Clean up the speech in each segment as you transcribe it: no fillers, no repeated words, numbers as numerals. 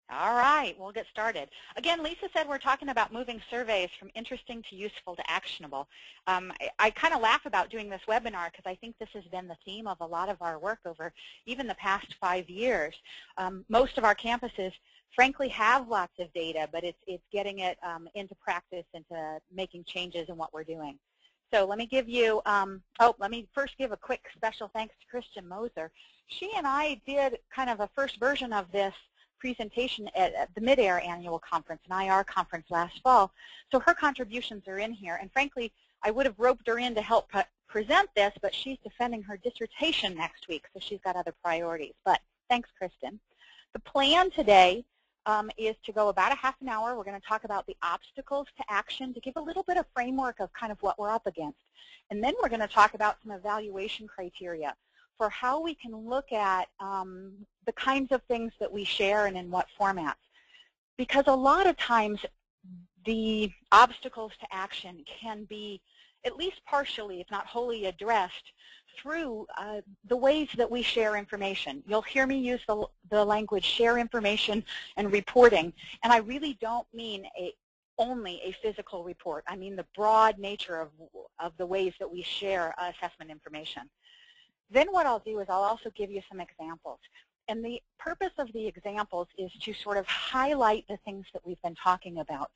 All right, we'll get started. Again, Lisa said we're talking about moving surveys from interesting to useful to actionable. I kind of laugh about doing this webinar because I think this has been the theme of a lot of our work over even the past 5 years. Most of our campuses, frankly, have lots of data, but it's getting it into practice, into making changes in what we're doing. So let me give you, let me first give a quick special thanks to Christian Moser. She and I did kind of a first version of this presentation at the Mid-Air Annual Conference, an IR conference last fall. So her contributions are in here. And frankly, I would have roped her in to help present this, but she's defending her dissertation next week, so she's got other priorities. But thanks, Kristen. The plan today is to go about a half an hour. We're going to talk about the obstacles to action to give a little bit of framework of kind of what we're up against. And then we're going to talk about some evaluation criteria for how we can look at the kinds of things that we share and in what formats. Because a lot of times the obstacles to action can be at least partially, if not wholly, addressed through the ways that we share information. You'll hear me use the language share information and reporting, and I really don't mean only a physical report. I mean the broad nature of the ways that we share assessment information. Then what I'll do is I'll also give you some examples. And the purpose of the examples is to sort of highlight the things that we've been talking about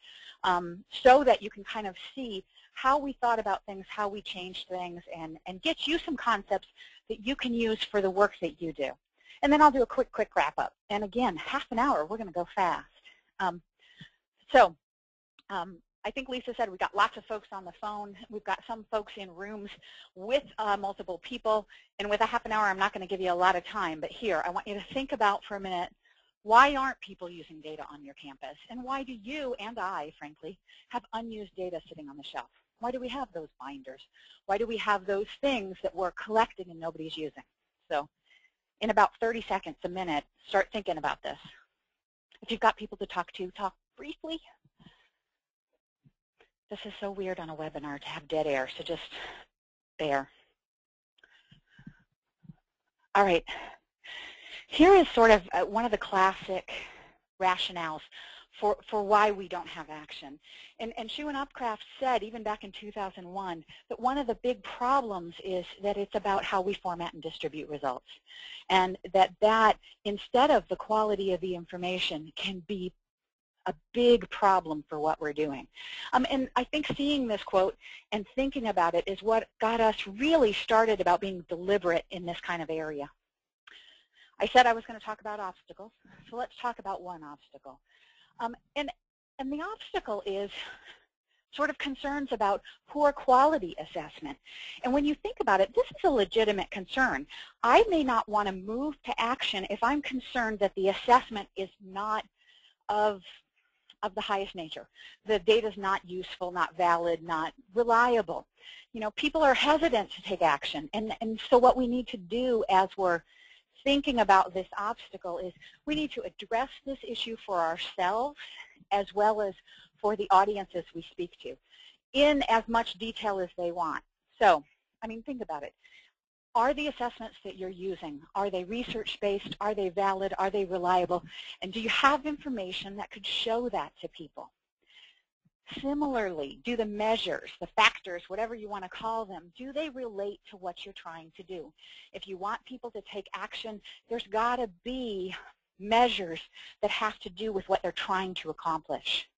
so that you can kind of see how we thought about things, how we changed things, and get you some concepts that you can use for the work that you do. And then I'll do a quick wrap up. And again, half an hour, we're going to go fast. I think Lisa said we've got lots of folks on the phone. We've got some folks in rooms with multiple people. And with a half an hour, I'm not going to give you a lot of time. But here, I want you to think about for a minute, why aren't people using data on your campus? And why do you and I, frankly, have unused data sitting on the shelf? Why do we have those binders? Why do we have those things that we're collecting and nobody's using? So in about 30 seconds, a minute, start thinking about this. If you've got people to talk to, talk briefly. This is so weird on a webinar to have dead air, so just bear. All right. Here is sort of one of the classic rationales for why we don't have action. And Shu and Upcraft said, even back in 2001, that one of the big problems is that it's about how we format and distribute results. And that instead of the quality of the information can be a big problem for what we're doing. And I think seeing this quote and thinking about it is what got us really started about being deliberate in this kind of area. I said I was going to talk about obstacles, so let's talk about one obstacle. And the obstacle is sort of concerns about poor quality assessment. And when you think about it, this is a legitimate concern. I may not want to move to action if I'm concerned that the assessment is not of the highest nature. The data is not useful, not valid, not reliable. You know, people are hesitant to take action. And so what we need to do as we're thinking about this obstacle is we need to address this issue for ourselves as well as for the audiences we speak to in as much detail as they want. So, I mean, think about it. Are the assessments that you're using, are they research-based? Are they valid? Are they reliable? And do you have information that could show that to people? Similarly, do the measures, the factors, whatever you want to call them, do they relate to what you're trying to do? If you want people to take action, there's got to be measures that have to do with what they're trying to accomplish.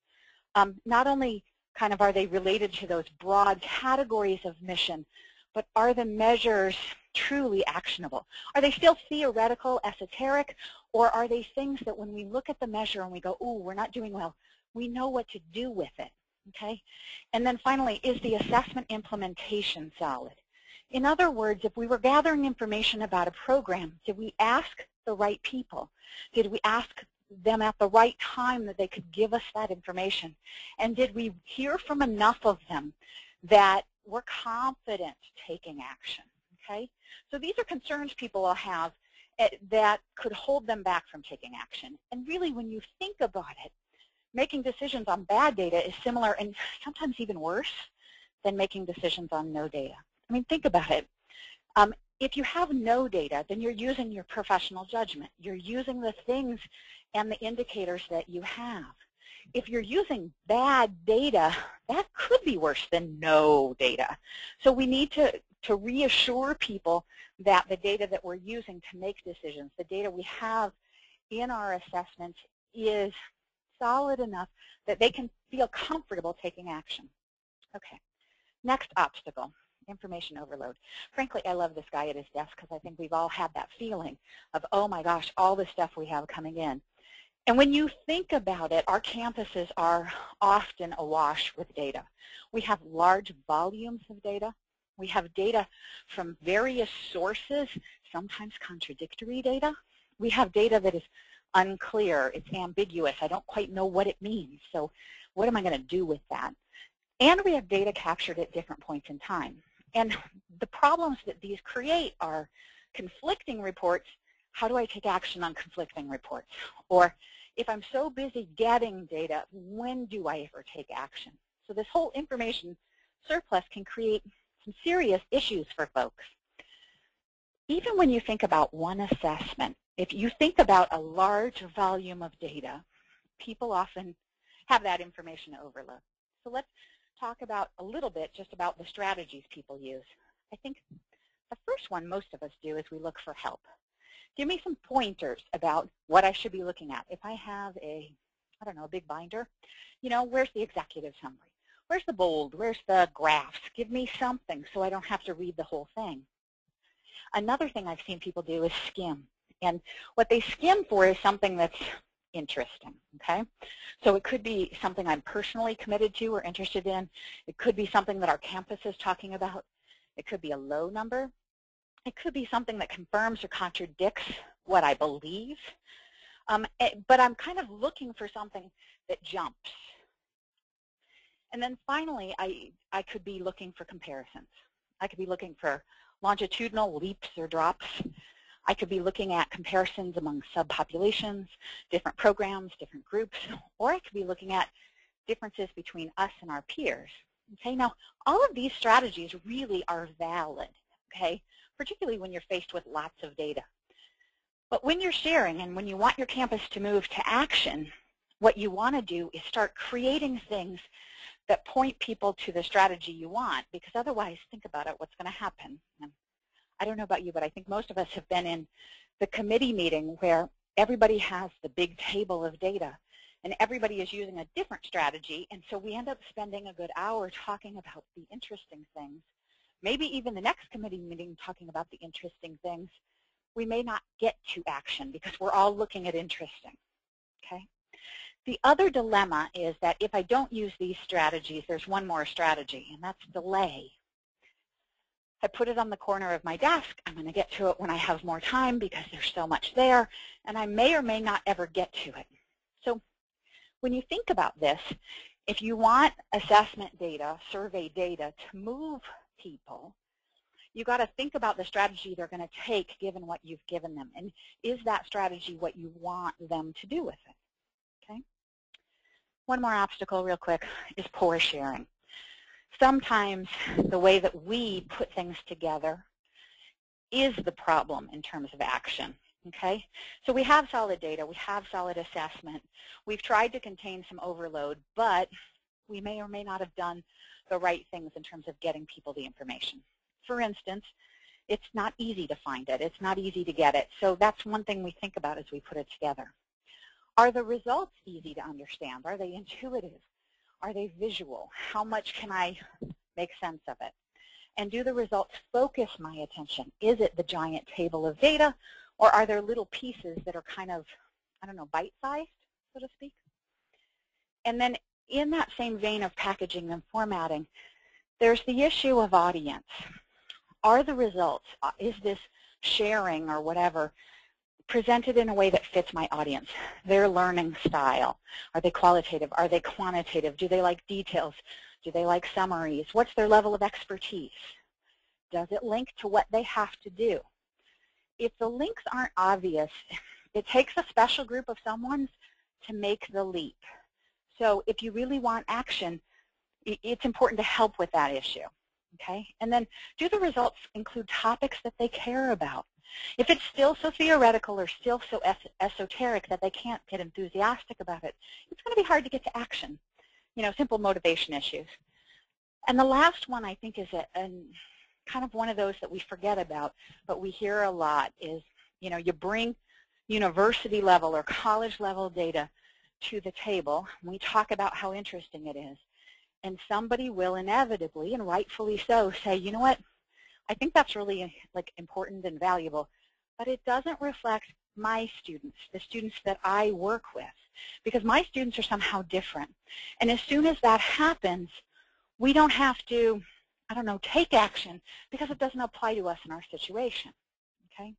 Not only kind of are they related to those broad categories of mission, but are the measures truly actionable? Are they still theoretical, esoteric, or are they things that when we look at the measure and we go, ooh, we're not doing well, we know what to do with it, okay? And then finally, is the assessment implementation solid? In other words, if we were gathering information about a program, did we ask the right people? Did we ask them at the right time that they could give us that information? And did we hear from enough of them that we're confident taking action, okay? So these are concerns people will have that could hold them back from taking action. And really, when you think about it, making decisions on bad data is similar and sometimes even worse than making decisions on no data. I mean, think about it. If you have no data, then you're using your professional judgment. You're using the things and the indicators that you have. If you're using bad data, that could be worse than no data. So we need to reassure people that the data that we're using to make decisions, the data we have in our assessments, is solid enough that they can feel comfortable taking action. Okay, next obstacle, information overload. Frankly, I love this guy at his desk because I think we've all had that feeling of, oh my gosh, all the stuff we have coming in. And when you think about it, our campuses are often awash with data. We have large volumes of data. We have data from various sources, sometimes contradictory data. We have data that is unclear, it's ambiguous, I don't quite know what it means, so what am I going to do with that? And we have data captured at different points in time. And the problems that these create are conflicting reports. How do I take action on conflicting reports? Or if I'm so busy getting data, when do I ever take action? So this whole information surplus can create some serious issues for folks. Even when you think about one assessment, if you think about a large volume of data, people often have that information overload. So let's talk about a little bit just about the strategies people use. I think the first one most of us do is we look for help. Give me some pointers about what I should be looking at. If I have a big binder, where's the executive summary? Where's the bold? Where's the graphs? Give me something so I don't have to read the whole thing. Another thing I've seen people do is skim. And what they skim for is something that's interesting, okay? So it could be something I'm personally committed to or interested in. It could be something that our campus is talking about. It could be a low number. It could be something that confirms or contradicts what I believe. But I'm kind of looking for something that jumps. And then finally, I could be looking for comparisons. I could be looking for longitudinal leaps or drops. I could be looking at comparisons among subpopulations, different programs, different groups, or I could be looking at differences between us and our peers. Okay, now all of these strategies really are valid, okay, particularly when you're faced with lots of data. But when you're sharing and when you want your campus to move to action, what you want to do is start creating things that point people to the strategy you want, because otherwise, think about it, what's going to happen? And I don't know about you, but I think most of us have been in the committee meeting where everybody has the big table of data and everybody is using a different strategy, and so we end up spending a good hour talking about the interesting things. Maybe even the next committee meeting talking about the interesting things. We may not get to action because we're all looking at interesting, okay? The other dilemma is that if I don't use these strategies, there's one more strategy, and that's delay. I put it on the corner of my desk. I'm going to get to it when I have more time because there's so much there, and I may or may not ever get to it. So when you think about this, if you want assessment data, survey data to move people, you've got to think about the strategy they're going to take given what you've given them. And is that strategy what you want them to do with it? Okay. One more obstacle real quick is poor sharing. Sometimes the way that we put things together is the problem in terms of action. Okay, so we have solid data, we have solid assessment, we've tried to contain some overload, but we may or may not have done the right things in terms of getting people the information. For instance, it's not easy to find it, it's not easy to get it, so that's one thing we think about as we put it together. Are the results easy to understand? Are they intuitive? Are they visual? How much can I make sense of it? And do the results focus my attention? Is it the giant table of data, or are there little pieces that are kind of, I don't know, bite-sized, so to speak? And then in that same vein of packaging and formatting, there's the issue of audience. Are the results, is this sharing or whatever, presented in a way that fits my audience, their learning style? Are they qualitative? Are they quantitative? Do they like details? Do they like summaries? What's their level of expertise? Does it link to what they have to do? If the links aren't obvious, it takes a special group of someone to make the leap. So if you really want action, it's important to help with that issue. Okay? And then do the results include topics that they care about? If it's still so theoretical or still so esoteric that they can't get enthusiastic about it, it's going to be hard to get to action. Simple motivation issues. And the last one I think is kind of one of those that we forget about, but we hear a lot is, you bring university level or college level data to the table. We talk about how interesting it is. And somebody will inevitably, and rightfully so, say, you know what, I think that's really important and valuable, but it doesn't reflect my students, the students that I work with, because my students are somehow different. And as soon as that happens, we don't have to, take action because it doesn't apply to us in our situation. Okay?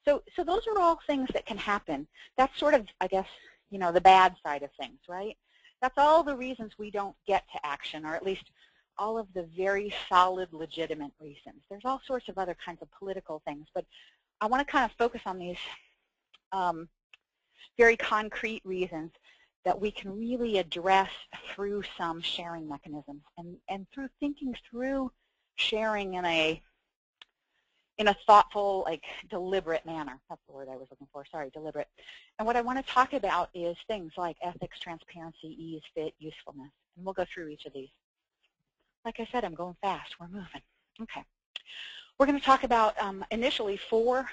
So those are all things that can happen. That's sort of, I guess, the bad side of things, right? That's all the reasons we don't get to action, or at least all of the very solid, legitimate reasons. There's all sorts of other kinds of political things, but I want to kind of focus on these very concrete reasons that we can really address through some sharing mechanisms and through thinking through sharing in a thoughtful, deliberate manner. That's the word I was looking for. Sorry, deliberate. And what I want to talk about is things like ethics, transparency, ease, fit, usefulness. And we'll go through each of these. Like I said, I'm going fast. We're moving. Okay. We're going to talk about initially four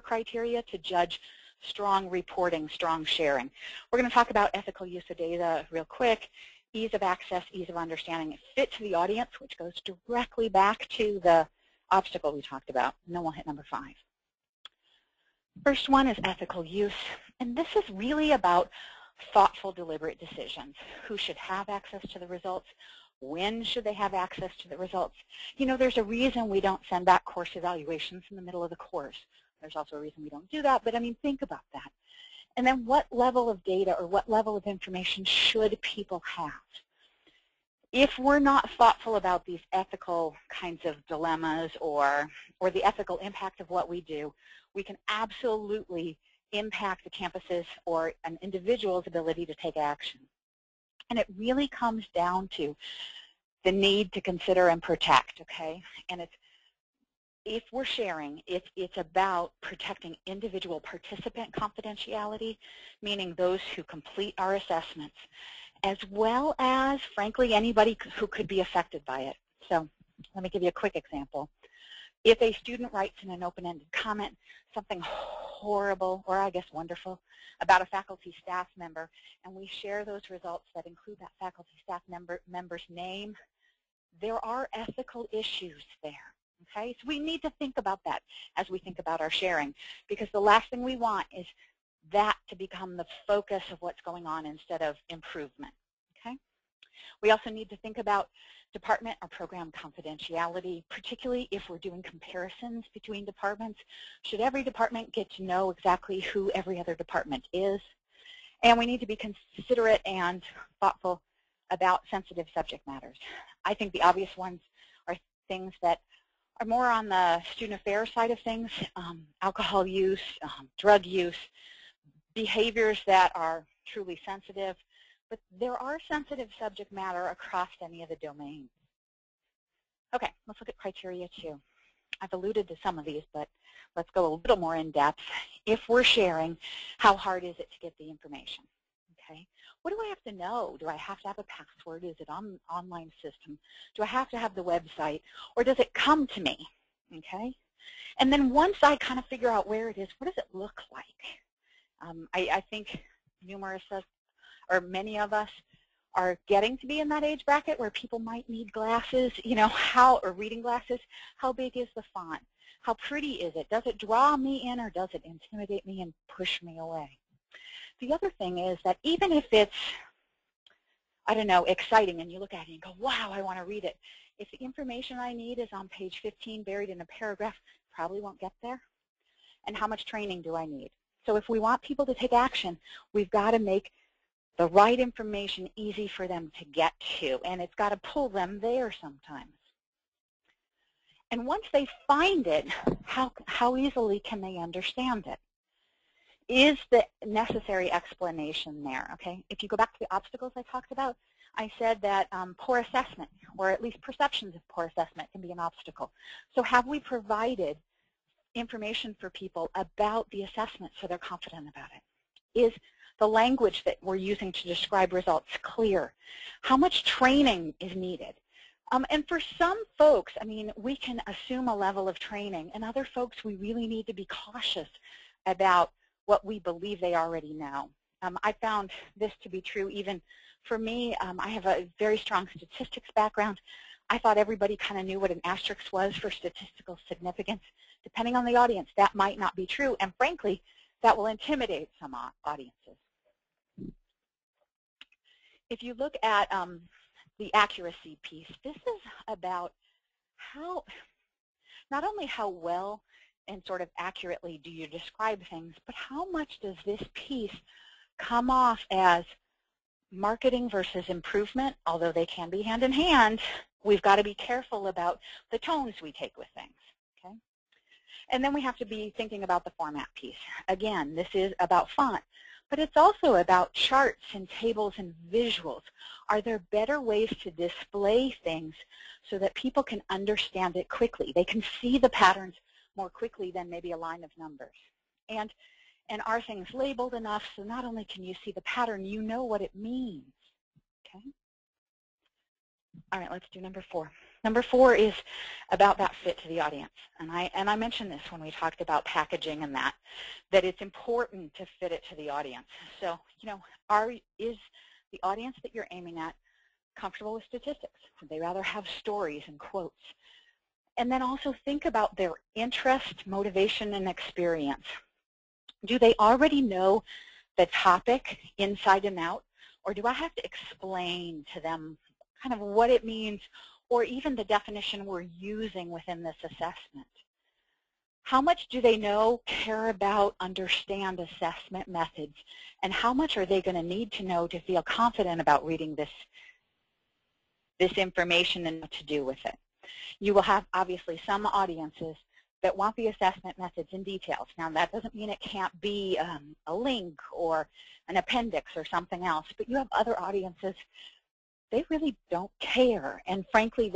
criteria to judge strong reporting, strong sharing. We're going to talk about ethical use of data real quick, ease of access, ease of understanding, fit to the audience, which goes directly back to the obstacle we talked about, and then we'll hit number 5. First one is ethical use, and this is really about thoughtful, deliberate decisions. Who should have access to the results? When should they have access to the results? There's a reason we don't send back course evaluations in the middle of the course. There's also a reason we don't do that, but think about that. And then what level of data or what level of information should people have? If we're not thoughtful about these ethical kinds of dilemmas or the ethical impact of what we do, we can absolutely impact the campus's or an individual's ability to take action. And it really comes down to the need to consider and protect, okay? And if we're sharing, it's about protecting individual participant confidentiality, meaning those who complete our assessments, as well as, frankly, anybody who could be affected by it. So let me give you a quick example. If a student writes in an open-ended comment something horrible, or I guess wonderful, about a faculty staff member, and we share those results that include that faculty staff member's name, there are ethical issues there. Okay, so we need to think about that as we think about our sharing, because the last thing we want is that to become the focus of what's going on instead of improvement. Okay, we also need to think about department or program confidentiality, particularly if we're doing comparisons between departments. Should every department get to know exactly who every other department is? And we need to be considerate and thoughtful about sensitive subject matters. I think the obvious ones are things that are more on the student affairs side of things, alcohol use, drug use, behaviors that are truly sensitive, but there are sensitive subject matter across any of the domains. Okay, let's look at criteria 2. I've alluded to some of these, but let's go a little more in depth. If we're sharing, how hard is it to get the information? Okay, what do I have to know? Do I have to have a password? Is it on an online system? Do I have to have the website? Or does it come to me? Okay, and then once I kind of figure out where it is, what does it look like? I think many of us are getting to be in that age bracket where people might need glasses, or reading glasses. How big is the font? How pretty is it? Does it draw me in or does it intimidate me and push me away? The other thing is that even if it's, I don't know, exciting and you look at it and go, wow, I want to read it. If the information I need is on page 15 buried in a paragraph, probably won't get there. And how much training do I need? So if we want people to take action, we've got to make the right information easy for them to get to, and it's got to pull them there sometimes. And once they find it, how easily can they understand it? Is the necessary explanation there, okay? If you go back to the obstacles I talked about, I said that poor assessment, or at least perceptions of poor assessment, can be an obstacle. So have we provided information for people about the assessment so they're confident about it? Is the language that we're using to describe results clear? How much training is needed? And for some folks, I mean, we can assume a level of training, and other folks, we really need to be cautious about what we believe they already know. I found this to be true even for me. I have a very strong statistics background. I thought everybody kind of knew what an asterisk was for statistical significance. Depending on the audience, that might not be true, and frankly, that will intimidate some audiences. If you look at the accuracy piece, this is about how, not only how well and sort of accurately do you describe things, but how much does this piece come off as marketing versus improvement? Although they can be hand in hand, we've got to be careful about the tones we take with things, okay? And then we have to be thinking about the format piece. Again, this is about font, but it's also about charts and tables and visuals. Are there better ways to display things so that people can understand it quickly? They can see the patterns more quickly than maybe a line of numbers. And are things labeled enough so not only can you see the pattern, you know what it means, okay? All right, let's do number 4. Number 4 is about that fit to the audience. And I mentioned this when we talked about packaging and that it's important to fit it to the audience. So, you know, is the audience that you're aiming at comfortable with statistics? Would they rather have stories and quotes? And then also think about their interest, motivation, and experience. Do they already know the topic inside and out, or do I have to explain to them kind of what it means, or even the definition we're using within this assessment? How much do they know, care about, understand assessment methods, and how much are they going to need to know to feel confident about reading this information and what to do with it? You will have, obviously, some audiences that want the assessment methods and details. Now, that doesn't mean it can't be a link or an appendix or something else, but you have other audiences, they really don't care. And frankly,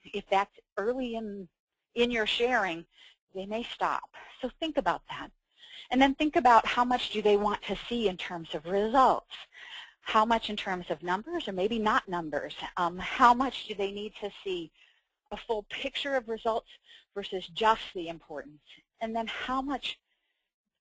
if that's early in your sharing, they may stop. So think about that. And then think about how much do they want to see in terms of results. How much in terms of numbers, or maybe not numbers. How much do they need to see a full picture of results versus just the importance? And then how much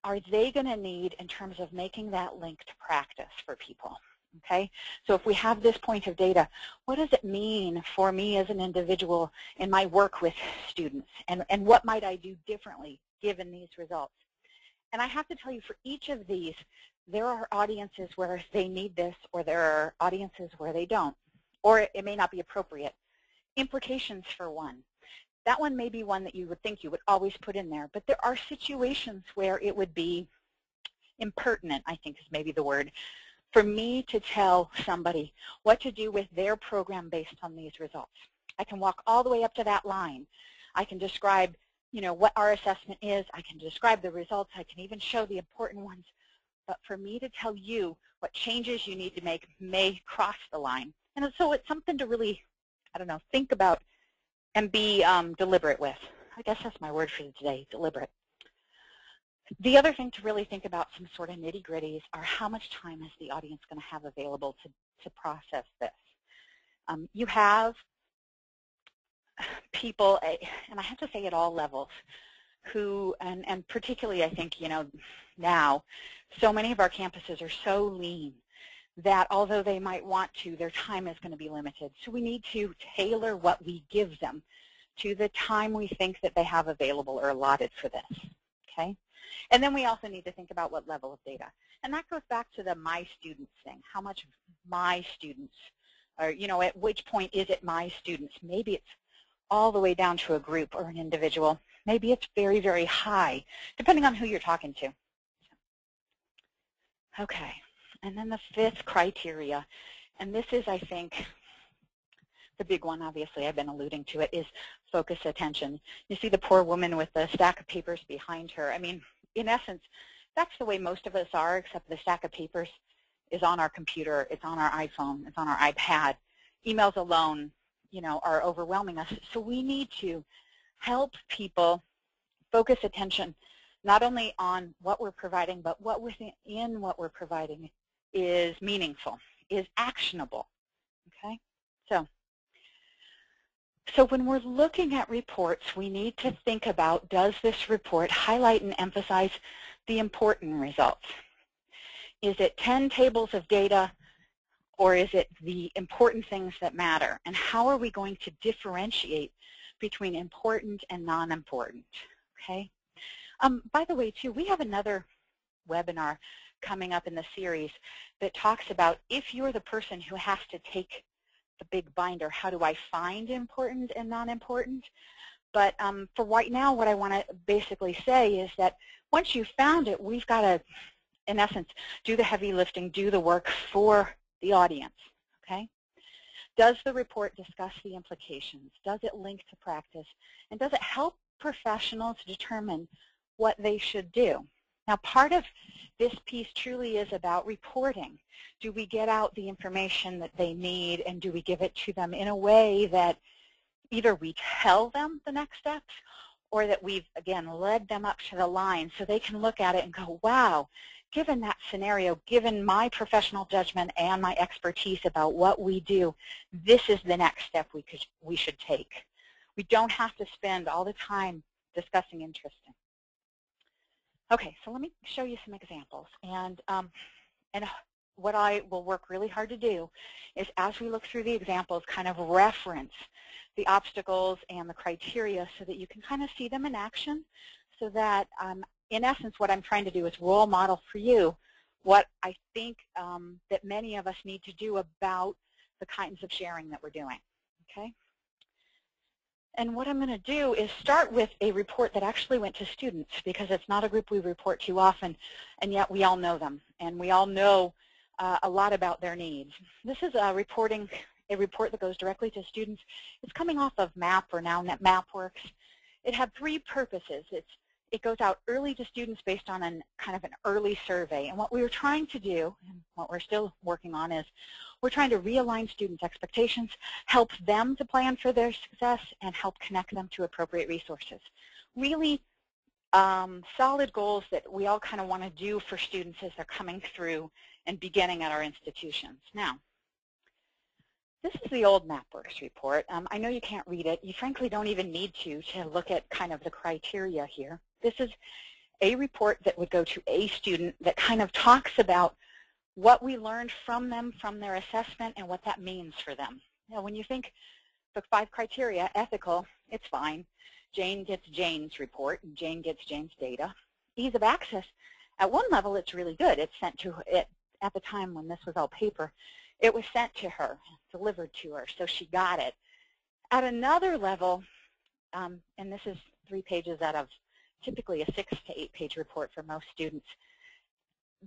are they going to need in terms of making that link to practice for people? Okay, so if we have this point of data, what does it mean for me as an individual in my work with students? And what might I do differently given these results? And I have to tell you, for each of these, there are audiences where they need this, or there are audiences where they don't, or it may not be appropriate. Implications for one. That one may be one that you would think you would always put in there, but there are situations where it would be impertinent, I think is maybe the word, for me to tell somebody what to do with their program based on these results. I can walk all the way up to that line. I can describe, you know, what our assessment is. I can describe the results. I can even show the important ones. But for me to tell you what changes you need to make may cross the line. And so it's something to really, I don't know, think about and be deliberate with. I guess that's my word for today, deliberate. The other thing to really think about, some sort of nitty-gritties, are how much time is the audience going to have available to process this. You have people, and I have to say at all levels, who, and particularly I think, you know, now, so many of our campuses are so lean that although they might want to, their time is going to be limited. So we need to tailor what we give them to the time we think that they have available or allotted for this, okay? And then we also need to think about what level of data. And that goes back to the my students thing. How much my students, or, you know, at which point is it my students? Maybe it's all the way down to a group or an individual. Maybe it's very, very high, depending on who you're talking to. Okay. And then the 5th criteria, and this is, I think, the big one, obviously, I've been alluding to it, is focus attention. You see the poor woman with the stack of papers behind her. I mean, in essence, That's the way most of us are, except the stack of papers is on our computer, it's on our iPhone, it's on our iPad. Emails alone, are overwhelming us. So we need to help people focus attention not only on what we're providing, but what within what we're providing is meaningful, is actionable. Okay? So when we're looking at reports, we need to think about, does this report highlight and emphasize the important results? Is it 10 tables of data, or is it the important things that matter? And how are we going to differentiate between important and non-important? Okay. By the way, too, we have another webinar coming up in the series that talks about, if you're the person who has to take the big binder, how do I find important and non-important? But for right now, what I want to basically say is that once you've found it, we've got to, in essence, do the heavy lifting, do the work for the audience. Okay? Does the report discuss the implications? Does it link to practice? And does it help professionals determine what they should do? Now, part of this piece truly is about reporting. Do we get out the information that they need, and do we give it to them in a way that either we tell them the next steps, or that we've, again, led them up to the line so they can look at it and go, wow, given that scenario, given my professional judgment and my expertise about what we do, this is the next step we should take. We don't have to spend all the time discussing interesting. Okay, so let me show you some examples. And what I will work really hard to do is, as we look through the examples, kind of reference the obstacles and the criteria so that you can kind of see them in action, so that in essence what I'm trying to do is role model for you what I think that many of us need to do about the kinds of sharing that we're doing. Okay? And what I'm going to do is start with a report that actually went to students, because it's not a group we report to often, and yet we all know them, and we all know a lot about their needs. This is a report that goes directly to students. It's coming off of MAP, or now MapWorks. It had 3 purposes. It goes out early to students based on kind of an early survey. And what we were trying to do, and what we're still working on, is we're trying to realign students' expectations, help them to plan for their success, and help connect them to appropriate resources. Really solid goals that we all kind of want to do for students as they're coming through and beginning at our institutions. Now, this is the old MapWorks report. I know you can't read it. You frankly don't even need to look at kind of the criteria here. This is a report that would go to a student that kind of talks about what we learned from them, from their assessment, and what that means for them. Now, when you think the 5 criteria, ethical, it's fine. Jane gets Jane's report, and Jane gets Jane's data. Ease of access, at one level, it's really good. It's sent to it at the time when this was all paper. It was sent to her, delivered to her, so she got it. At another level, and this is 3 pages out of typically a 6 to 8 page report for most students,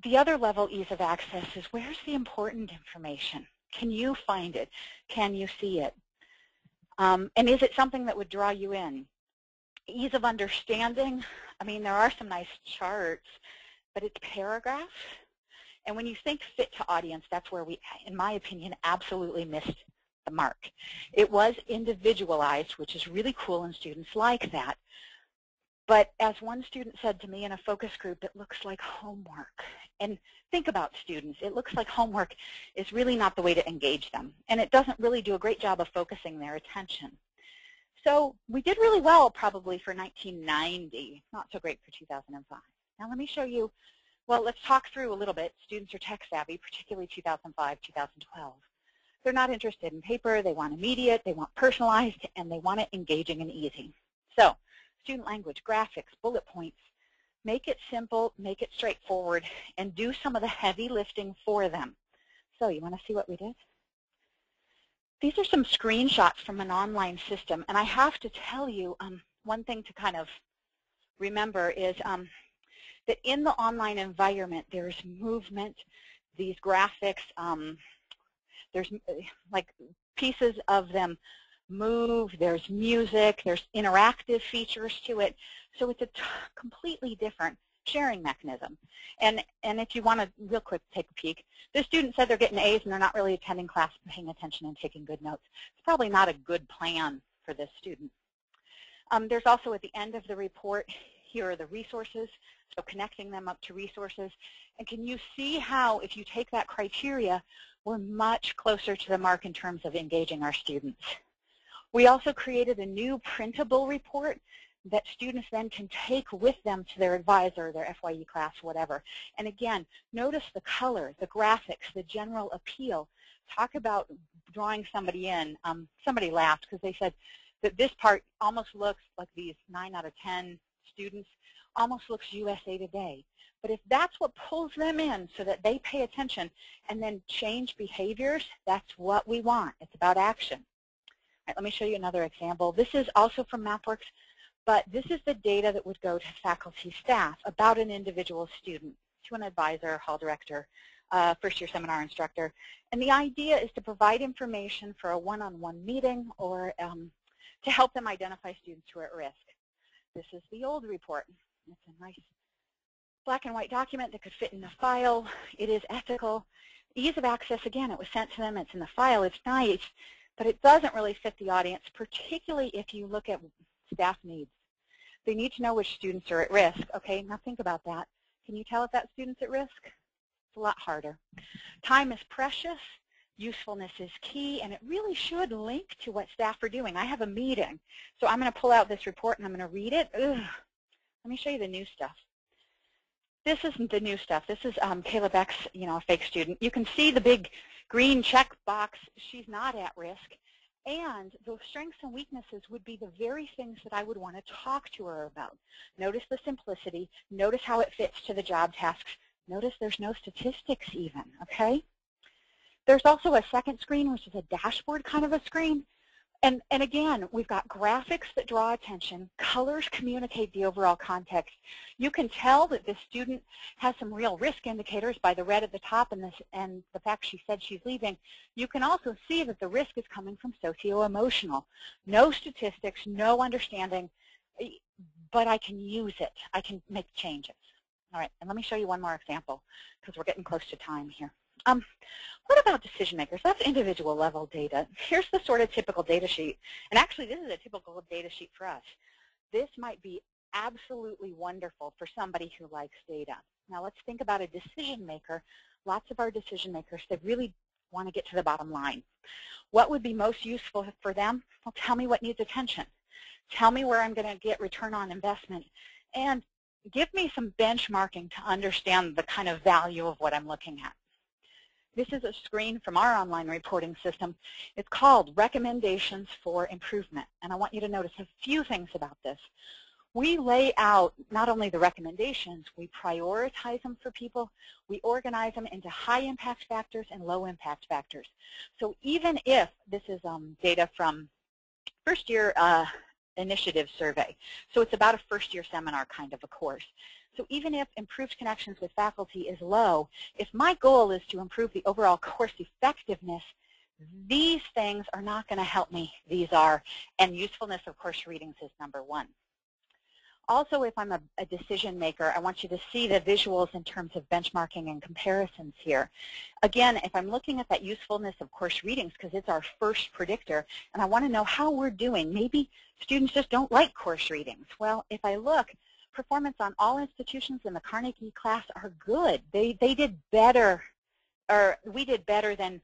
the other level, ease of access, is where's the important information? Can you find it? Can you see it? And is it something that would draw you in? Ease of understanding, I mean, there are some nice charts, but it's paragraphs. And when you think fit to audience, that's where we, in my opinion, absolutely missed the mark. It was individualized, which is really cool, and students like that. But as one student said to me in a focus group, it looks like homework. And think about students. It looks like homework is really not the way to engage them. And it doesn't really do a great job of focusing their attention. So we did really well probably for 1990, not so great for 2005. Now let me show you, well, let's talk through a little bit. Students are tech savvy, particularly 2005, 2012. They're not interested in paper. They want immediate, they want personalized, and they want it engaging and easy. So student language, graphics, bullet points, make it simple, make it straightforward, and do some of the heavy lifting for them. So you want to see what we did? These are some screenshots from an online system, and I have to tell you one thing to kind of remember is that in the online environment there's movement, these graphics, there's like pieces of them move, there's music, there's interactive features to it, so it's a completely different sharing mechanism. And if you want to real quick take a peek, this student said they're getting A's and they're not really attending class, paying attention, and taking good notes. It's probably not a good plan for this student. There's also at the end of the report, here are the resources, so connecting them up to resources. And can you see how, if you take that criteria, we're much closer to the mark in terms of engaging our students. We also created a new printable report that students then can take with them to their advisor, their FYE class, whatever. And again, notice the color, the graphics, the general appeal. Talk about drawing somebody in. Somebody laughed because they said that this part almost looks like these 9 out of 10 students, almost looks USA Today. But if that's what pulls them in so that they pay attention and then change behaviors, that's what we want. It's about action. All right, let me show you another example. This is also from MapWorks, but this is the data that would go to faculty staff about an individual student, to an advisor, hall director, first-year seminar instructor. And the idea is to provide information for a one-on-one meeting or to help them identify students who are at risk. This is the old report. It's a nice black and white document that could fit in a file. It is ethical. Ease of access, again, it was sent to them. It's in the file. It's nice, but it doesn't really fit the audience, particularly if you look at staff needs. They need to know which students are at risk. Okay, now think about that. Can you tell if that student's at risk? It's a lot harder. Time is precious. Usefulness is key, and it really should link to what staff are doing. I have a meeting, so I'm going to pull out this report and I'm going to read it. Ugh. Let me show you the new stuff. This isn't the new stuff. This is Kayla Beck's, a fake student. You can see the big green check box. She's not at risk. And the strengths and weaknesses would be the very things that I would want to talk to her about. Notice the simplicity. Notice how it fits to the job tasks. Notice there's no statistics even, okay? There's also a second screen, which is a dashboard kind of a screen. And again, we've got graphics that draw attention. Colors communicate the overall context. You can tell that this student has some real risk indicators by the red at the top and the fact she said she's leaving. You can also see that the risk is coming from socio-emotional. No statistics, no understanding, but I can use it. I can make changes. All right, and let me show you one more example because we're getting close to time here. What about decision makers? That's individual level data. Here's the sort of typical data sheet. And actually, this is a typical data sheet for us. This might be absolutely wonderful for somebody who likes data. Now, let's think about a decision maker. Lots of our decision makers, they really want to get to the bottom line. What would be most useful for them? Well, tell me what needs attention. Tell me where I'm going to get return on investment. And give me some benchmarking to understand the kind of value of what I'm looking at. This is a screen from our online reporting system. It's called Recommendations for Improvement. And I want you to notice a few things about this. We lay out not only the recommendations, we prioritize them for people. We organize them into high impact factors and low impact factors. So even if this is data from first year initiative survey, so it's about a first year seminar kind of a course. So even if improved connections with faculty is low, if my goal is to improve the overall course effectiveness, these things are not going to help me. These are, and usefulness of course readings is number one. Also, if I'm a decision maker, I want you to see the visuals in terms of benchmarking and comparisons here. Again, if I'm looking at that usefulness of course readings, because it's our first predictor, and I want to know how we're doing. Maybe students just don't like course readings. Well, if I look, performance on all institutions in the Carnegie class are good. They did better, or we did better than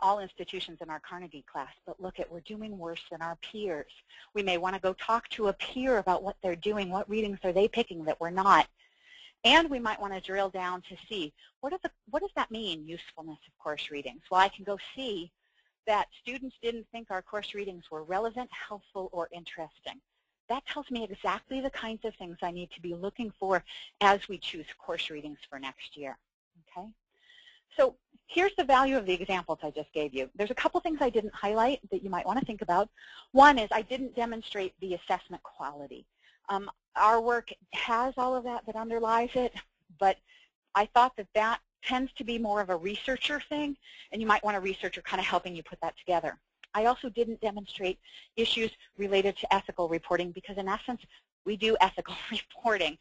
all institutions in our Carnegie class. But look, we're doing worse than our peers. We may want to go talk to a peer about what they're doing, what readings are they picking that we're not. And we might want to drill down to see, what does that mean, usefulness of course readings? Well, I can go see that students didn't think our course readings were relevant, helpful, or interesting. That tells me exactly the kinds of things I need to be looking for as we choose course readings for next year. Okay? So here's the value of the examples I just gave you. There's a couple things I didn't highlight that you might want to think about. One is I didn't demonstrate the assessment quality. Our work has all of that underlies it, but I thought that tends to be more of a researcher thing, and you might want a researcher kind of helping you put that together. I also didn't demonstrate issues related to ethical reporting because, in essence, we do ethical reporting.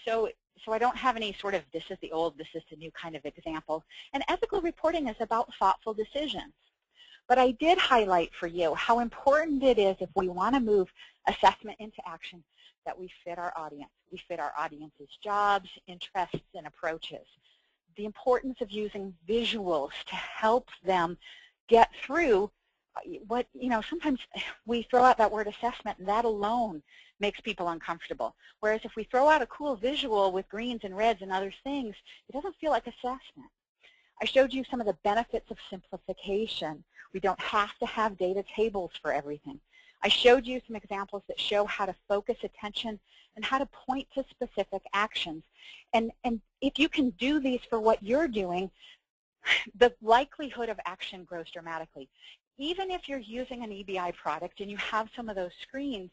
So So I don't have any sort of this is the old, this is the new kind of example. And ethical reporting is about thoughtful decisions. But I did highlight for you how important it is if we want to move assessment into action that we fit our audience. We fit our audience's jobs, interests, and approaches. The importance of using visuals to help them get through what, sometimes we throw out that word assessment and that alone makes people uncomfortable. Whereas if we throw out a cool visual with greens and reds and other things, it doesn't feel like assessment. I showed you some of the benefits of simplification. We don't have to have data tables for everything. I showed you some examples that show how to focus attention and how to point to specific actions. And if you can do these for what you're doing, the likelihood of action grows dramatically. Even if you're using an EBI product and you have some of those screens,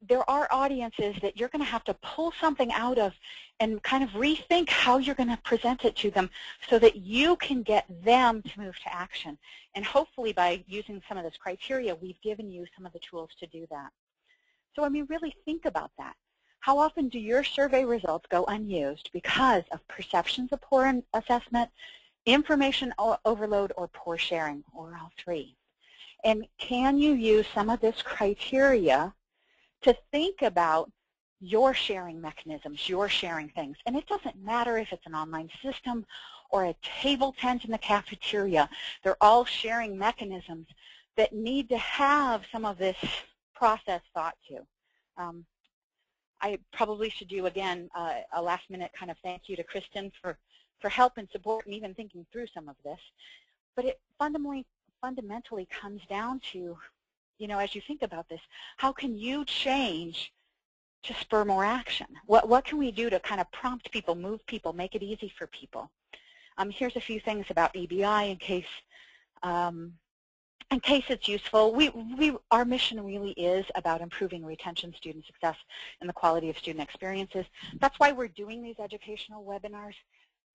there are audiences that you're going to have to pull something out of and kind of rethink how you're going to present it to them so that you can get them to move to action. And hopefully by using some of this criteria, we've given you some of the tools to do that. So I mean, really think about that. How often do your survey results go unused because of perceptions of poor assessment, information overload, or poor sharing, or all three? And can you use some of this criteria to think about your sharing mechanisms, your sharing things? And it doesn't matter if it's an online system or a table tent in the cafeteria. They're all sharing mechanisms that need to have some of this process thought to. I probably should do, again, a last-minute kind of thank you to Kristen for help and support and even thinking through some of this. But it fundamentally comes down to, as you think about this, how can you change to spur more action? What can we do to kind of prompt people, move people, make it easy for people? Here's a few things about EBI in case it's useful. Our mission really is about improving retention, student success, and the quality of student experiences. That's why we're doing these educational webinars,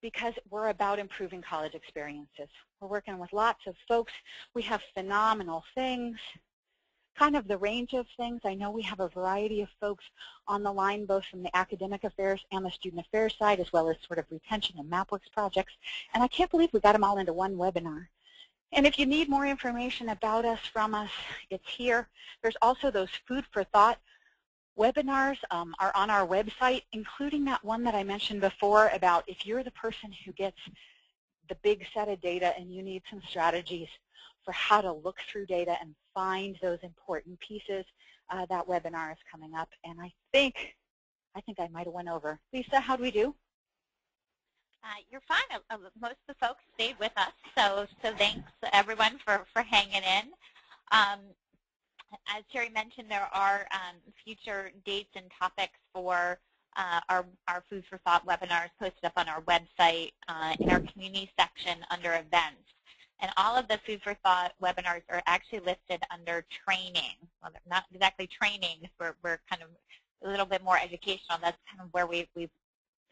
because we're about improving college experiences. We're working with lots of folks. We have phenomenal things, kind of the range of things. I know we have a variety of folks on the line, both from the academic affairs and the student affairs side, as well as sort of retention and MapWorks projects. And I can't believe we got them all into one webinar. And if you need more information about us, from us, it's here. There's also those food for thought webinars are on our website, including that one that I mentioned before about if you're the person who gets the big set of data and you need some strategies for how to look through data and find those important pieces. That webinar is coming up, and I think I might have went over. Lisa, how do we do? You're fine. Most of the folks stayed with us, so thanks everyone for hanging in. As Sherry mentioned, there are future dates and topics for our Food for Thought webinars posted up on our website in our community section under events. And all of the Food for Thought webinars are actually listed under training. Well, they're not exactly training. We're kind of a little bit more educational. That's kind of where we've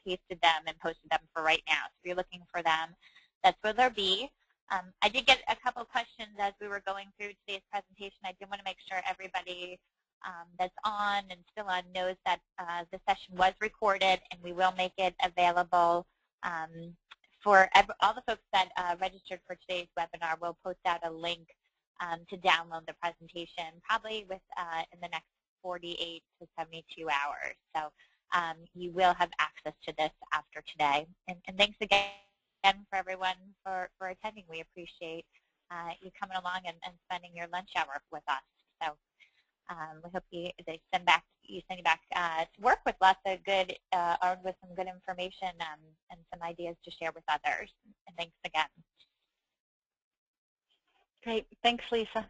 pasted them and posted them for right now. So if you're looking for them, that's where they'll be. I did get a couple of questions as we were going through today's presentation. I did want to make sure everybody that's on and still on knows that the session was recorded, and we will make it available for all the folks that registered for today's webinar. We'll post out a link to download the presentation probably in the next 48 to 72 hours. So you will have access to this after today. And thanks again for everyone for attending. We appreciate you coming along and spending your lunch hour with us. So we hope they send you back to work with lots of good, armed with some good information and some ideas to share with others. And thanks again. Great. Thanks, Lisa.